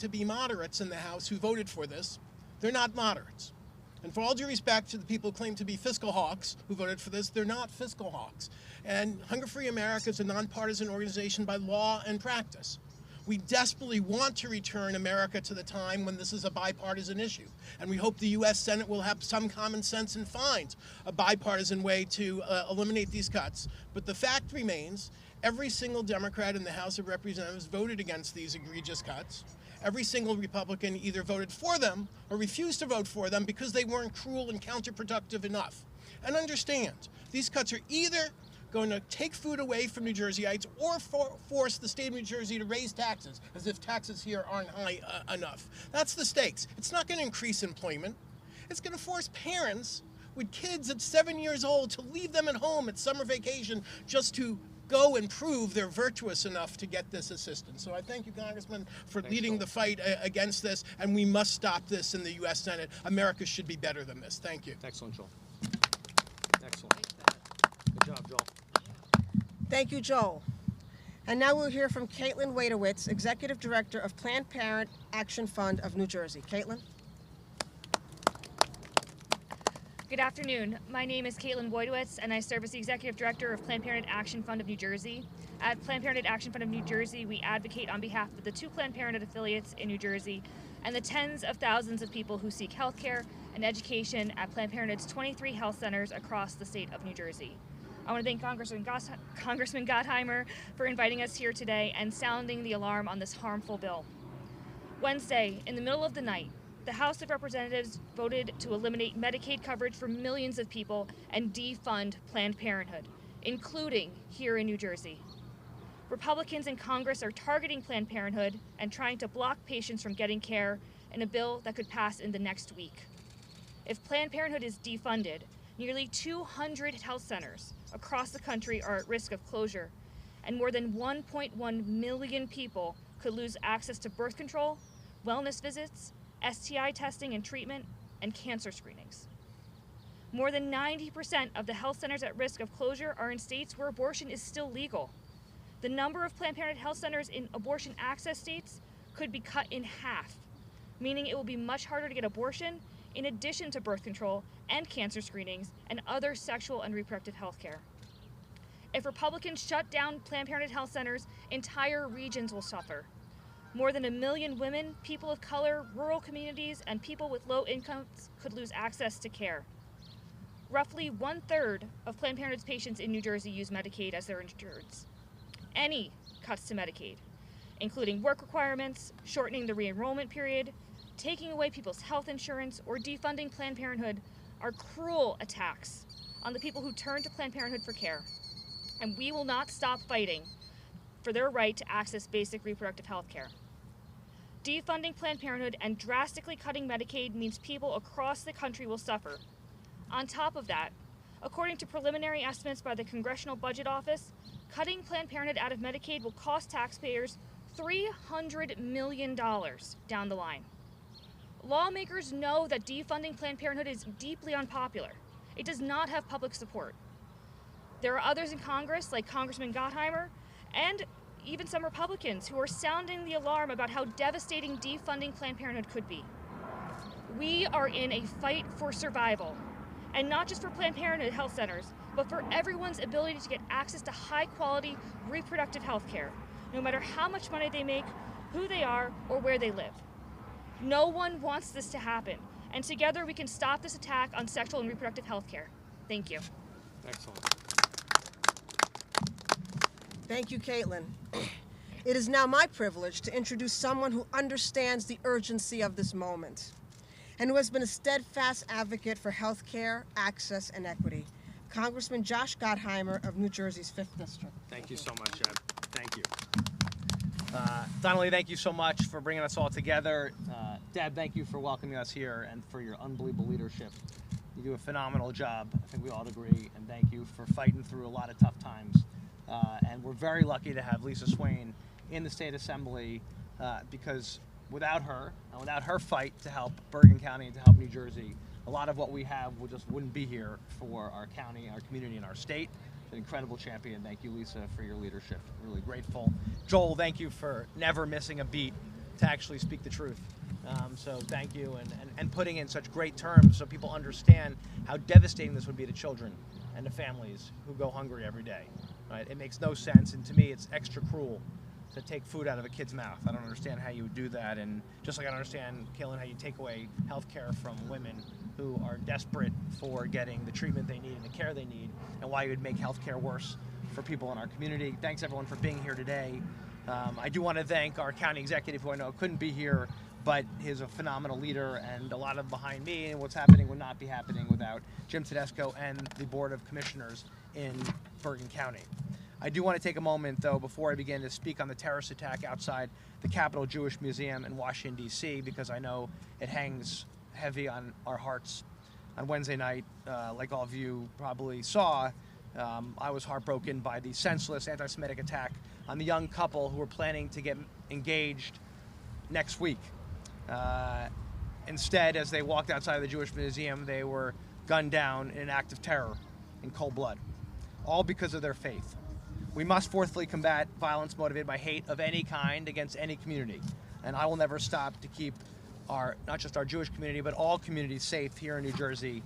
to be moderates in the House who voted for this. They're not moderates. And for all due respect to the people who claim to be fiscal hawks who voted for this, they're not fiscal hawks. And Hunger Free America is a nonpartisan organization by law and practice. We desperately want to return America to the time when this is a bipartisan issue. And we hope the U.S. Senate will have some common sense and find a bipartisan way to eliminate these cuts. But the fact remains, every single Democrat in the House of Representatives voted against these egregious cuts. Every single Republican either voted for them or refused to vote for them because they weren't cruel and counterproductive enough. And understand, these cuts are either going to take food away from New Jerseyites or force the state of New Jersey to raise taxes, as if taxes here aren't high enough. That's the stakes. It's not going to increase employment. It's going to force parents with kids at 7 years old to leave them at home at summer vacation just to go and prove they're virtuous enough to get this assistance. So I thank you, Congressman, for leading the fight against this, and we must stop this in the U.S. Senate. America should be better than this. Thank you. Excellent, Joel. Excellent. Good job, Joel. Thank you, Joel. And now we'll hear from Caitlin Waitowitz, Executive Director of Planned Parenthood Action Fund of New Jersey. Caitlin? Good afternoon. My name is Caitlin Waitowitz, and I serve as the Executive Director of Planned Parenthood Action Fund of New Jersey. At Planned Parenthood Action Fund of New Jersey, we advocate on behalf of the 2 Planned Parenthood affiliates in New Jersey and the tens of thousands of people who seek health care and education at Planned Parenthood's 23 health centers across the state of New Jersey. I want to thank Congressman Gottheimer for inviting us here today and sounding the alarm on this harmful bill. Wednesday, in the middle of the night, the House of Representatives voted to eliminate Medicaid coverage for millions of people and defund Planned Parenthood, including here in New Jersey. Republicans in Congress are targeting Planned Parenthood and trying to block patients from getting care in a bill that could pass in the next week. If Planned Parenthood is defunded, nearly 200 health centers across the country are at risk of closure, and more than 1.1 million people could lose access to birth control, wellness visits, STI testing and treatment, and cancer screenings. More than 90% of the health centers at risk of closure are in states where abortion is still legal. The number of Planned Parenthood health centers in abortion access states could be cut in half, meaning it will be much harder to get abortion in addition to birth control and cancer screenings and other sexual and reproductive health care. If Republicans shut down Planned Parenthood health centers, entire regions will suffer. More than 1 million women, people of color, rural communities, and people with low incomes could lose access to care. Roughly 1/3 of Planned Parenthood's patients in New Jersey use Medicaid as their insurance. Any cuts to Medicaid, including work requirements, shortening the re-enrollment period, taking away people's health insurance, or defunding Planned Parenthood, are cruel attacks on the people who turn to Planned Parenthood for care. And we will not stop fighting for their right to access basic reproductive health care. Defunding Planned Parenthood and drastically cutting Medicaid means people across the country will suffer. On top of that, according to preliminary estimates by the Congressional Budget Office, cutting Planned Parenthood out of Medicaid will cost taxpayers $300 million down the line. Lawmakers know that defunding Planned Parenthood is deeply unpopular. It does not have public support. There are others in Congress, like Congressman Gottheimer, and even some Republicans who are sounding the alarm about how devastating defunding Planned Parenthood could be. We are in a fight for survival, and not just for Planned Parenthood health centers, but for everyone's ability to get access to high-quality reproductive health care, no matter how much money they make, who they are, or where they live. No one wants this to happen, and together we can stop this attack on sexual and reproductive health care. Thank you. Excellent. Thank you, Caitlin. It is now my privilege to introduce someone who understands the urgency of this moment and who has been a steadfast advocate for health care, access, and equity. Congressman Josh Gottheimer of New Jersey's 5th District. Thank you so much, Ed. Thank you. Donnelly, thank you so much for bringing us all together. Deb, thank you for welcoming us here and for your unbelievable leadership. You do a phenomenal job. I think we all agree, and thank you for fighting through a lot of tough times. And we're very lucky to have Lisa Swain in the State Assembly because without her, and without her fight to help Bergen County and to help New Jersey, a lot of what we have wouldn't be here for our county, our community, and our state. An incredible champion. Thank you, Lisa, for your leadership. Really grateful. Joel, thank you for never missing a beat to actually speak the truth. So thank you, and putting in such great terms so people understand how devastating this would be to children and to families who go hungry every day. Right? It makes no sense, and to me it's extra cruel to take food out of a kid's mouth. I don't understand how you would do that, and just like I don't understand, Caitlin, how you take away health care from women who are desperate for getting the treatment they need and the care they need, and why you would make health care worse for people in our community. Thanks everyone for being here today. I do want to thank our county executive, who I know couldn't be here, but he's a phenomenal leader, and a lot of behind me and what's happening would not be happening without Jim Tedesco and the Board of Commissioners in Bergen County. I do want to take a moment, though, before I begin to speak on the terrorist attack outside the Capitol Jewish Museum in Washington, D.C., because I know it hangs heavy on our hearts. On Wednesday night, like all of you probably saw, I was heartbroken by the senseless anti-Semitic attack on the young couple who were planning to get engaged next week. Instead, as they walked outside of the Jewish Museum, they were gunned down in an act of terror in cold blood, all because of their faith. We must forcefully combat violence motivated by hate of any kind against any community. And I will never stop to keep not just our Jewish community, but all communities safe here in New Jersey,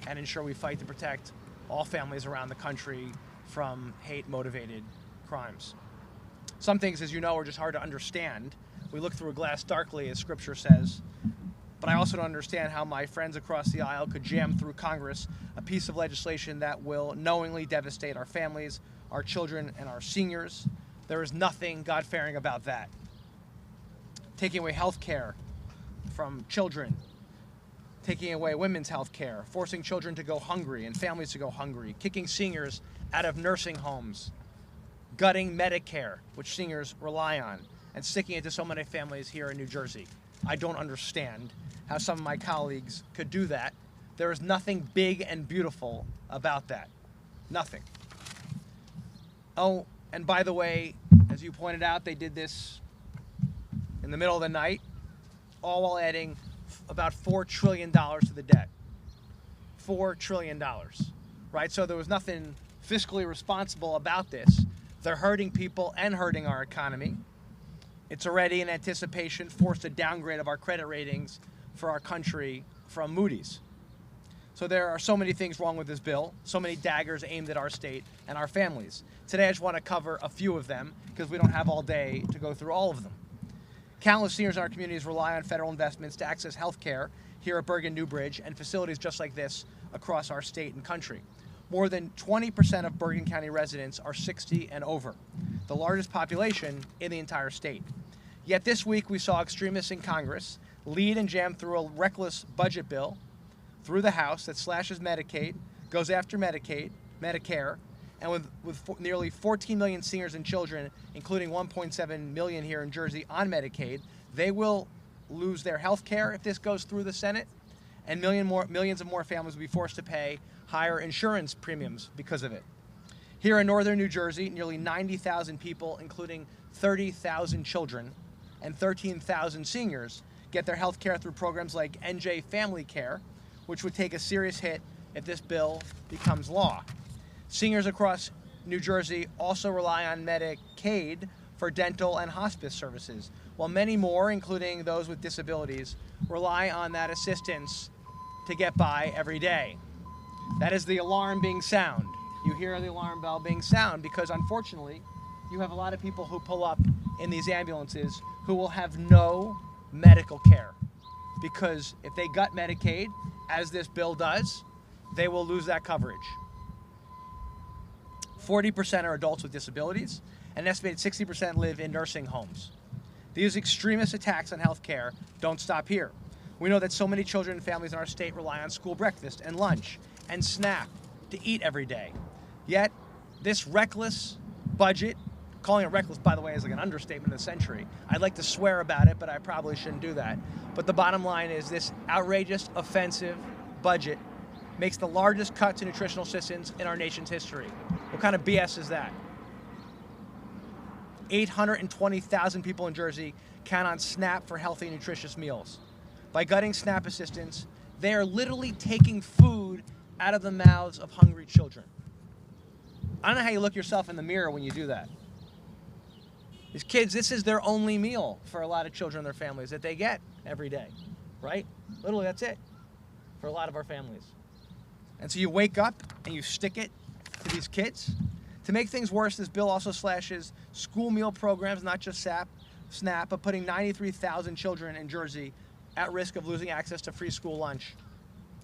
and ensure we fight to protect all families around the country from hate-motivated crimes. Some things, as you know, are just hard to understand. We look through a glass darkly, as Scripture says. But I also don't understand how my friends across the aisle could jam through Congress a piece of legislation that will knowingly devastate our families, our children, and our seniors. There is nothing God-fearing about that. Taking away health care from children, taking away women's health care, forcing children to go hungry and families to go hungry, kicking seniors out of nursing homes, gutting Medicare, which seniors rely on, and sticking it to so many families here in New Jersey. I don't understand how some of my colleagues could do that. There is nothing big and beautiful about that. Nothing. Oh, and by the way, as you pointed out, they did this in the middle of the night, all while adding about $4 trillion to the debt. $4 trillion, right? So there was nothing fiscally responsible about this. They're hurting people and hurting our economy. It's already in anticipation forced a downgrade of our credit ratings for our country from Moody's. So there are so many things wrong with this bill, so many daggers aimed at our state and our families. Today I just want to cover a few of them because we don't have all day to go through all of them. Countless seniors in our communities rely on federal investments to access health care here at Bergen Newbridge and facilities just like this across our state and country. More than 20% of Bergen County residents are 60 and over, the largest population in the entire state. Yet this week we saw extremists in Congress lead and jam through a reckless budget bill through the House that slashes Medicaid, goes after Medicaid, Medicare, and with nearly 14 million seniors and children, including 1.7 million here in Jersey on Medicaid, they will lose their health care if this goes through the Senate, and millions of more families will be forced to pay higher insurance premiums because of it. Here in northern New Jersey, nearly 90,000 people, including 30,000 children and 13,000 seniors, get their health care through programs like NJ Family Care, which would take a serious hit if this bill becomes law. Seniors across New Jersey also rely on Medicaid for dental and hospice services, while many more, including those with disabilities, rely on that assistance to get by every day. That is the alarm being sound. You hear the alarm bell being sound because, unfortunately, you have a lot of people who pull up in these ambulances who will have no medical care. Because if they gut Medicaid, as this bill does, they will lose that coverage. 40% are adults with disabilities, and an estimated 60% live in nursing homes. These extremist attacks on health care don't stop here. We know that so many children and families in our state rely on school breakfast and lunch and SNAP to eat every day. Yet, this reckless budget, calling it reckless, by the way, is like an understatement of the century. I'd like to swear about it, but I probably shouldn't do that. But the bottom line is this outrageous, offensive budget makes the largest cut to nutritional assistance in our nation's history. What kind of BS is that? 820,000 people in Jersey count on SNAP for healthy, nutritious meals. By gutting SNAP assistance, they are literally taking food out of the mouths of hungry children. I don't know how you look yourself in the mirror when you do that. These kids, this is their only meal for a lot of children and their families that they get every day, right? Literally, that's it for a lot of our families. And so you wake up and you stick it to these kids. To make things worse, this bill also slashes school meal programs, not just SNAP, but putting 93,000 children in Jersey at risk of losing access to free school lunch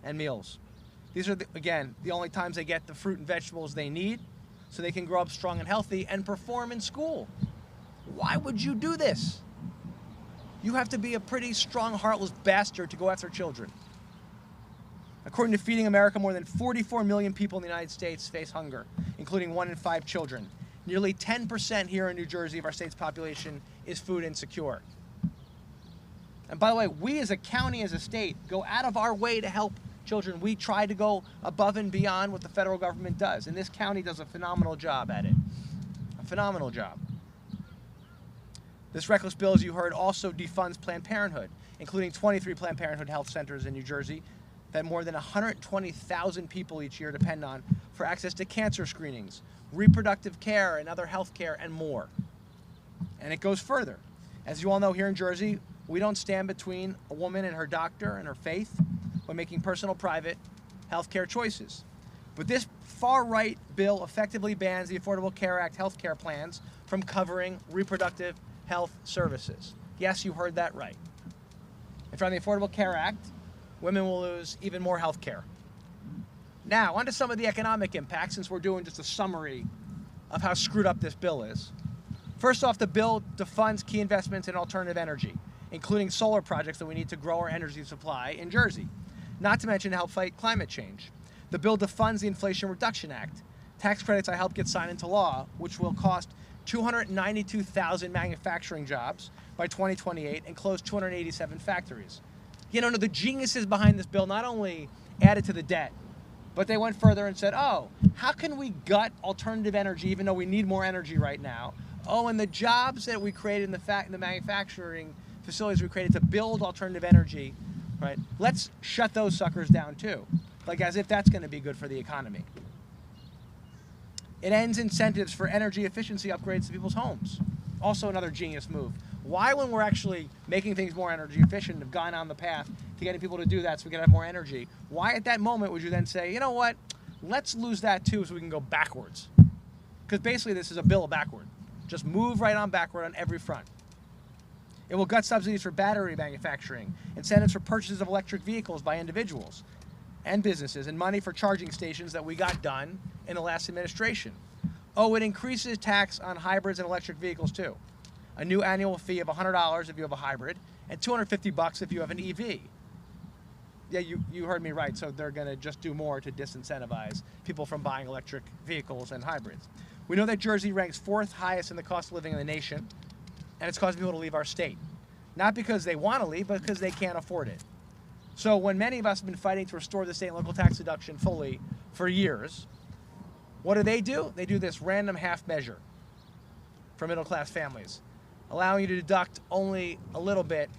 and meals. These are, again, the only times they get the fruit and vegetables they need so they can grow up strong and healthy and perform in school. Why would you do this? You have to be a pretty strong, heartless bastard to go after children. According to Feeding America, more than 44 million people in the United States face hunger, including 1 in 5 children. Nearly 10% here in New Jersey of our state's population is food insecure. And by the way, we as a county, as a state, go out of our way to help children. We try to go above and beyond what the federal government does. And this county does a phenomenal job at it. A phenomenal job. This reckless bill, as you heard, also defunds Planned Parenthood, including 23 Planned Parenthood health centers in New Jersey that more than 120,000 people each year depend on for access to cancer screenings, reproductive care, and other health care, and more. And it goes further. As you all know, here in Jersey, we don't stand between a woman and her doctor and her faith when making personal, private health care choices. But this far-right bill effectively bans the Affordable Care Act health care plans from covering reproductive health services. Yes, you heard that right. If on the Affordable Care Act, women will lose even more health care. Now, onto some of the economic impacts, since we're doing just a summary of how screwed up this bill is. First off, the bill defunds key investments in alternative energy, including solar projects that we need to grow our energy supply in Jersey, not to mention help fight climate change. The bill defunds the Inflation Reduction Act, tax credits I helped get signed into law, which will cost 292,000 manufacturing jobs by 2028 and close 287 factories. You know, the geniuses behind this bill not only added to the debt, but they went further and said, oh, how can we gut alternative energy even though we need more energy right now? Oh, and the jobs that we created in the manufacturing facilities we created to build alternative energy, right? Let's shut those suckers down too. Like as if that's going to be good for the economy. It ends incentives for energy efficiency upgrades to people's homes. Also another genius move. Why, when we're actually making things more energy efficient, have gone on the path to getting people to do that so we can have more energy, why at that moment would you then say, you know what, let's lose that too so we can go backwards? Because basically this is a bill backward. Just move right on backward on every front. It will gut subsidies for battery manufacturing, incentives for purchases of electric vehicles by individuals and businesses, and money for charging stations that we got done in the last administration. Oh, it increases tax on hybrids and electric vehicles too. A new annual fee of $100 if you have a hybrid, and $250 if you have an EV. Yeah, you heard me right, so they're gonna just do more to disincentivize people from buying electric vehicles and hybrids. We know that Jersey ranks 4th highest in the cost of living in the nation, and it's causing people to leave our state. Not because they want to leave, but because they can't afford it. So when many of us have been fighting to restore the state and local tax deduction fully for years, what do? They do this random half measure for middle-class families, allowing you to deduct only a little bit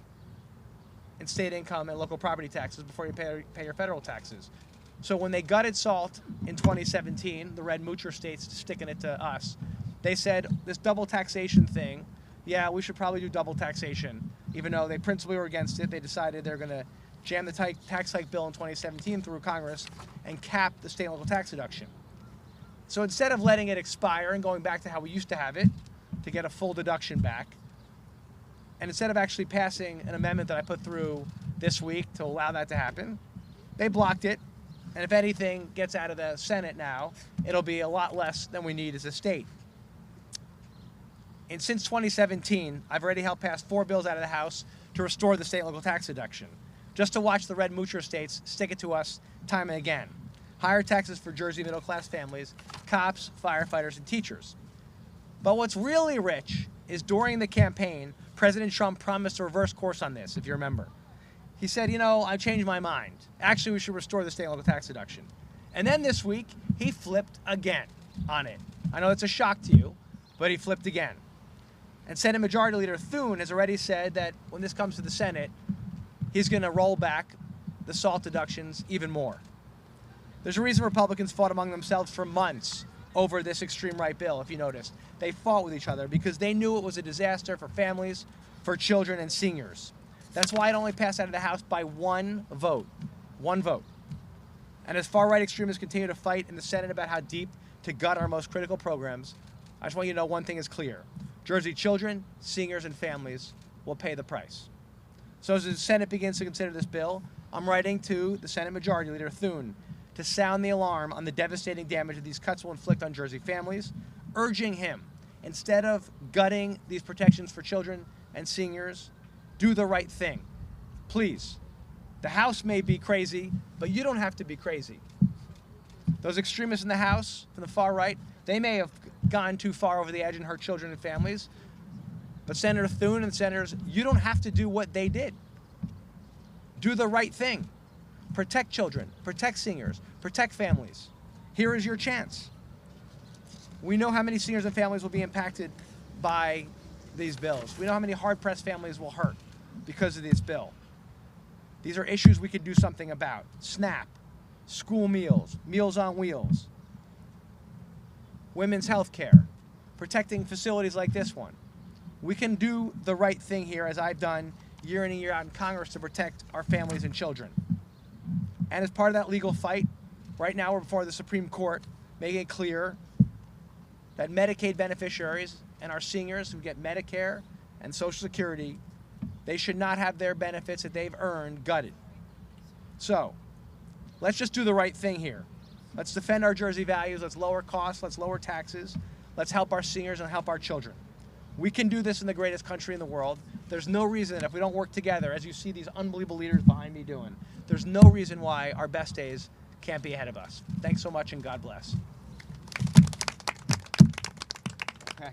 in state income and local property taxes before you pay your federal taxes. So when they gutted SALT in 2017, the red moocher states sticking it to us, they said this double taxation thing, yeah, we should probably do double taxation. Even though they principally were against it, they decided they're going to jam the tax hike bill in 2017 through Congress and cap the state and local tax deduction. So instead of letting it expire and going back to how we used to have it, to get a full deduction back, and instead of actually passing an amendment that I put through this week to allow that to happen, they blocked it. And if anything gets out of the Senate now, it'll be a lot less than we need as a state. And since 2017, I've already helped pass 4 bills out of the House to restore the state and local tax deduction, just to watch the red moocher states stick it to us time and again. Higher taxes for Jersey middle-class families, cops, firefighters, and teachers. But what's really rich is during the campaign, President Trump promised to reverse course on this, if you remember. He said, you know, I've changed my mind. Actually, we should restore the state and local tax deduction. And then this week, he flipped again on it. I know it's a shock to you, but he flipped again. And Senate Majority Leader Thune has already said that when this comes to the Senate, he's going to roll back the SALT deductions even more. There's a reason Republicans fought among themselves for months over this extreme right bill, if you noticed. They fought with each other because they knew it was a disaster for families, for children, and seniors. That's why it only passed out of the House by one vote. One vote. And as far-right extremists continue to fight in the Senate about how deep to gut our most critical programs, I just want you to know one thing is clear. Jersey children, seniors, and families will pay the price. So as the Senate begins to consider this bill, I'm writing to the Senate Majority Leader Thune to sound the alarm on the devastating damage that these cuts will inflict on Jersey families, urging him, instead of gutting these protections for children and seniors, do the right thing. Please. The House may be crazy, but you don't have to be crazy. Those extremists in the House, from the far right, they may have gone too far over the edge and hurt children and families. But Senator Thune and senators, you don't have to do what they did. Do the right thing. Protect children, protect seniors, protect families. Here is your chance. We know how many seniors and families will be impacted by these bills. We know how many hard-pressed families will hurt because of this bill. These are issues we could do something about. SNAP, school meals, Meals on Wheels, women's health care, protecting facilities like this one. We can do the right thing here, as I've done year in and year out in Congress, to protect our families and children. And as part of that legal fight, right now we're before the Supreme Court, making it clear that Medicaid beneficiaries and our seniors who get Medicare and Social Security, they should not have their benefits that they've earned gutted. So, let's just do the right thing here. Let's defend our Jersey values, let's lower costs, let's lower taxes, let's help our seniors and help our children. We can do this in the greatest country in the world. There's no reason that if we don't work together, as you see these unbelievable leaders behind me doing, there's no reason why our best days can't be ahead of us. Thanks so much and God bless. Okay.